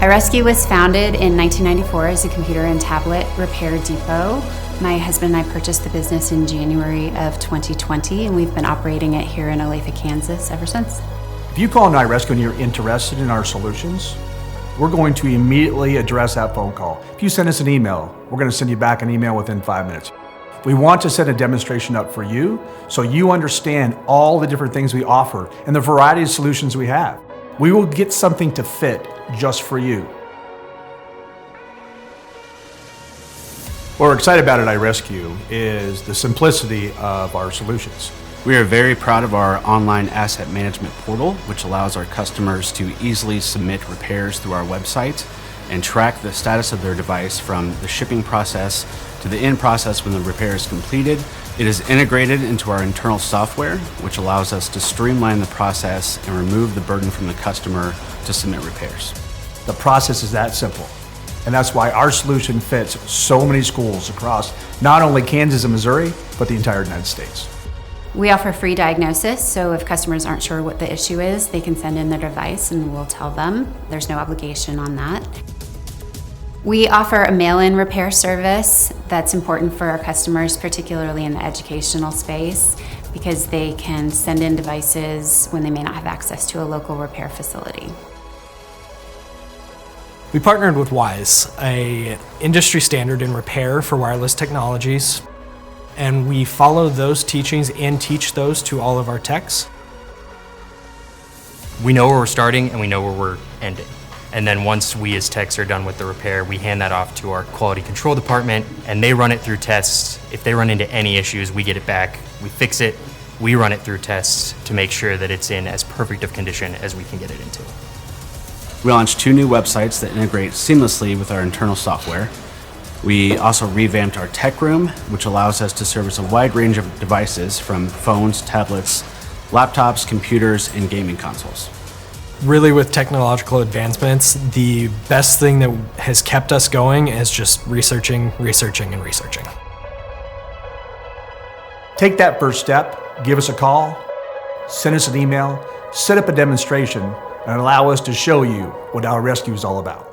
iResQ was founded in 1994 as a computer and tablet repair depot. My husband and I purchased the business in January of 2020, and we've been operating it here in Olathe, Kansas ever since. If you call iResQ and you're interested in our solutions, we're going to immediately address that phone call. If you send us an email, we're going to send you back an email within 5 minutes. We want to set a demonstration up for you so you understand all the different things we offer and the variety of solutions we have. We will get something to fit just for you. What we're excited about at iResQ is the simplicity of our solutions. We are very proud of our online asset management portal, which allows our customers to easily submit repairs through our website and track the status of their device from the shipping process to the end process when the repair is completed. It is integrated into our internal software, which allows us to streamline the process and remove the burden from the customer to submit repairs. The process is that simple. And that's why our solution fits so many schools across not only Kansas and Missouri, but the entire United States. We offer free diagnosis, so if customers aren't sure what the issue is, they can send in their device and we'll tell them. There's no obligation on that. We offer a mail-in repair service that's important for our customers, particularly in the educational space, because they can send in devices when they may not have access to a local repair facility. We partnered with WISE, an industry standard in repair for wireless technologies, and we follow those teachings and teach those to all of our techs. We know where we're starting and we know where we're ending. And then once we as techs are done with the repair, we hand that off to our quality control department and they run it through tests. If they run into any issues, we get it back, we fix it, we run it through tests to make sure that it's in as perfect of condition as we can get it into. We launched 2 new websites that integrate seamlessly with our internal software. We also revamped our tech room, which allows us to service a wide range of devices from phones, tablets, laptops, computers, and gaming consoles. Really, with technological advancements, the best thing that has kept us going is just researching, researching, and researching. Take that first step, give us a call, send us an email, set up a demonstration, and allow us to show you what iResQ is all about.